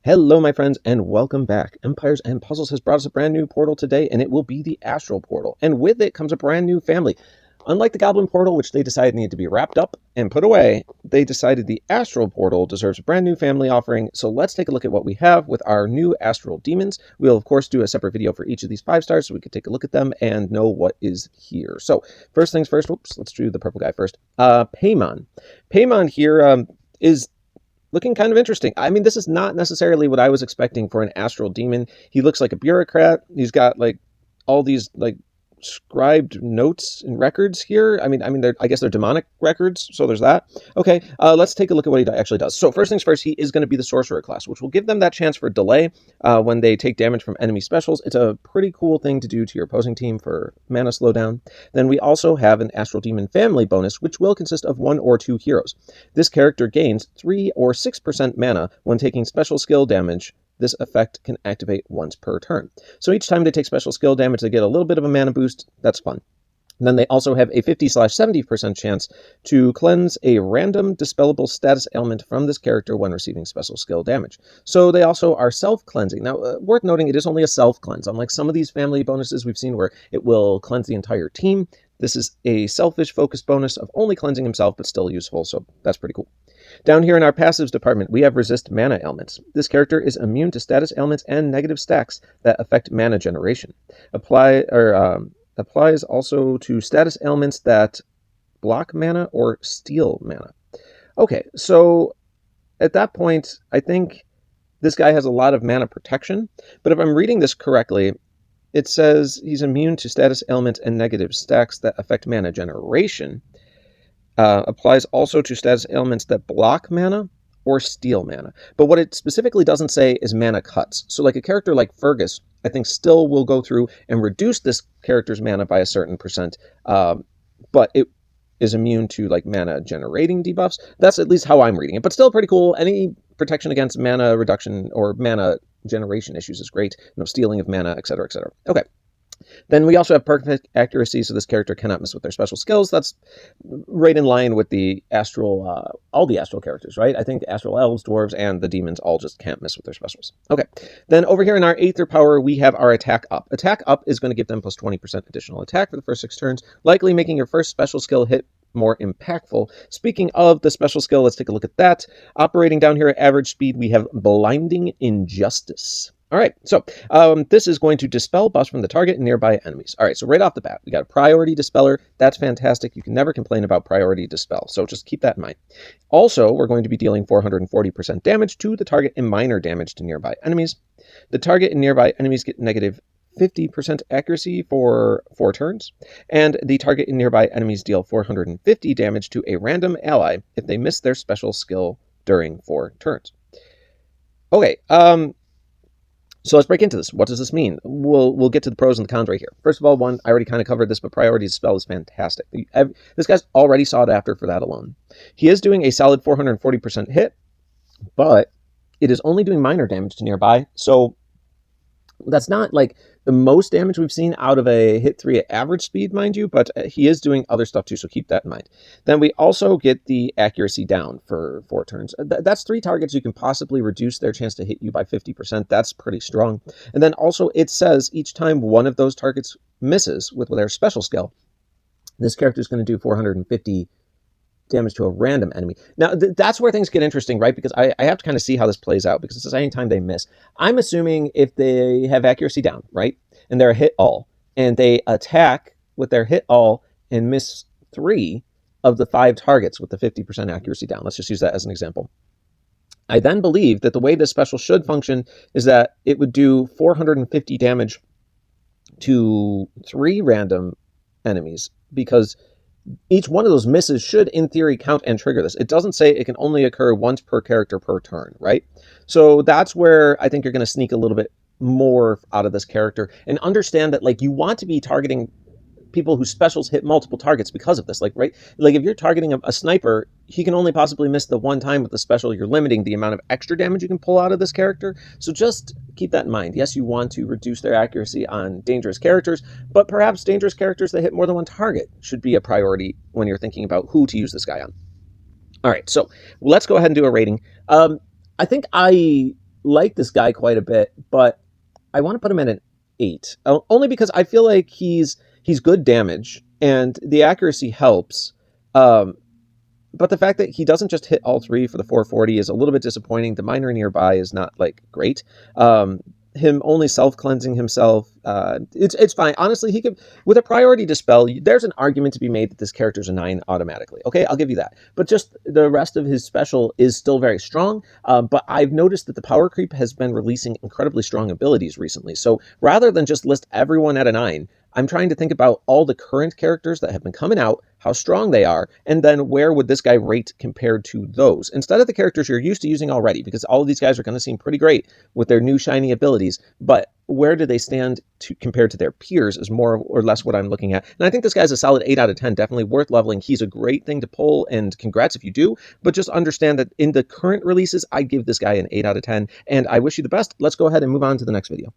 Hello, my friends, and welcome back. Empires and Puzzles has brought us a brand new portal today, and it will be the Astral portal. And with it comes a brand new family. Unlike the Goblin portal, which they decided needed to be wrapped up and put away, they decided the Astral portal deserves a brand new family offering. So let's take a look at what we have with our new Astral demons. We'll, of course, do a separate video for each of these 5 stars so we can take a look at them and know what is here. So first things first, let's do the purple guy first. Paimon. Paimon here is looking kind of interesting. I mean, this is not necessarily what I was expecting for an astral demon. He looks like a bureaucrat. He's got like all these like scribed notes and records here. I guess they're demonic records, so there's that. Okay, let's take a look at what he actually does. So first things first, he is going to be the sorcerer class, which will give them that chance for delay when they take damage from enemy specials. It's a pretty cool thing to do to your opposing team for mana slowdown. Then we also have an astral demon family bonus, which will consist of 1 or 2 heroes. This character gains 3 or 6% mana when taking special skill damage. This effect can activate once per turn. So each time they take special skill damage, they get a little bit of a mana boost. That's fun. And then they also have a 50/70% chance to cleanse a random dispellable status ailment from this character when receiving special skill damage. So they also are self-cleansing. Now, worth noting, it is only a self-cleanse. Unlike some of these family bonuses we've seen where it will cleanse the entire team, this is a selfish-focused bonus of only cleansing himself, but still useful, so that's pretty cool. Down here in our passives department, we have resist mana ailments. This character is immune to status ailments and negative stacks that affect mana generation. Applies also to status ailments that block mana or steal mana. Okay, so at that point, I think this guy has a lot of mana protection, but if I'm reading this correctly, it says he's immune to status ailments and negative stacks that affect mana generation. Applies also to status ailments that block mana or steal mana. But what it specifically doesn't say is mana cuts. So like a character like Fergus, I think still will go through and reduce this character's mana by a certain percent, but it is immune to like mana generating debuffs. That's at least how I'm reading it, but still pretty cool. Any protection against mana reduction or mana generation issues is great. No stealing of mana, etc., etc. Okay. Then we also have perfect accuracy, so this character cannot miss with their special skills. That's right in line with the astral, all the astral characters, right? I think the astral elves, dwarves, and the demons all just can't miss with their specials. Okay, then over here in our Aether power, we have our attack up. Attack up is going to give them plus 20% additional attack for the first 6 turns, likely making your first special skill hit more impactful. Speaking of the special skill, let's take a look at that. Operating down here at average speed, we have Blinding Injustice. All right, so this is going to dispel buffs from the target and nearby enemies. All right, so right off the bat, we got a priority dispeller. That's fantastic. You can never complain about priority dispel, so just keep that in mind. Also, we're going to be dealing 440% damage to the target and minor damage to nearby enemies. The target and nearby enemies get negative 50% accuracy for 4 turns, and the target and nearby enemies deal 450 damage to a random ally if they miss their special skill during 4 turns. Okay, so let's break into this. What does this mean? We'll get to the pros and the cons right here. First of all, one, I already kind of covered this, but priority dispel is fantastic. This guy's already sought after for that alone. He is doing a solid 440% hit, but it is only doing minor damage to nearby, so that's not like the most damage we've seen out of a hit 3 at average speed, mind you, but he is doing other stuff too, so keep that in mind. Then we also get the accuracy down for 4 turns. That's 3 targets you can possibly reduce their chance to hit you by 50%. That's pretty strong. And then also it says each time one of those targets misses with their special skill, this character is going to do 450 damage to a random enemy. Now, that's where things get interesting, right? Because I have to kind of see how this plays out, because it's any time they miss. I'm assuming if they have accuracy down, right, and they're a hit all, and they attack with their hit all and miss 3 of the 5 targets with the 50% accuracy down. Let's just use that as an example. I then believe that the way this special should function is that it would do 450 damage to 3 random enemies, because each one of those misses should, in theory, count and trigger this. It doesn't say it can only occur once per character per turn, right? So that's where I think you're going to sneak a little bit more out of this character and understand that, like, you want to be targeting people whose specials hit multiple targets because of this. Like, right? Like, if you're targeting a sniper, he can only possibly miss the one time with the special. You're limiting the amount of extra damage you can pull out of this character. So just keep that in mind. Yes, you want to reduce their accuracy on dangerous characters, but perhaps dangerous characters that hit more than one target should be a priority when you're thinking about who to use this guy on. All right, so let's go ahead and do a rating. I think I like this guy quite a bit, but I want to put him at an 8. Only because I feel like he's good damage, and the accuracy helps. But the fact that he doesn't just hit all 3 for the 440 is a little bit disappointing. The Miner Nearby is not, like, great. Him only self-cleansing himself, it's fine. Honestly, he could, with a priority Dispel, there's an argument to be made that this character's a 9 automatically. Okay, I'll give you that. But just the rest of his special is still very strong. But I've noticed that the power creep has been releasing incredibly strong abilities recently. So rather than just list everyone at a 9, I'm trying to think about all the current characters that have been coming out, how strong they are, and then where would this guy rate compared to those, instead of the characters you're used to using already, because all of these guys are going to seem pretty great with their new shiny abilities, but where do they stand compared to their peers is more or less what I'm looking at. And I think this guy's a solid 8 out of 10, definitely worth leveling. He's a great thing to pull, and congrats if you do, but just understand that in the current releases, I give this guy an 8 out of 10, and I wish you the best. Let's go ahead and move on to the next video.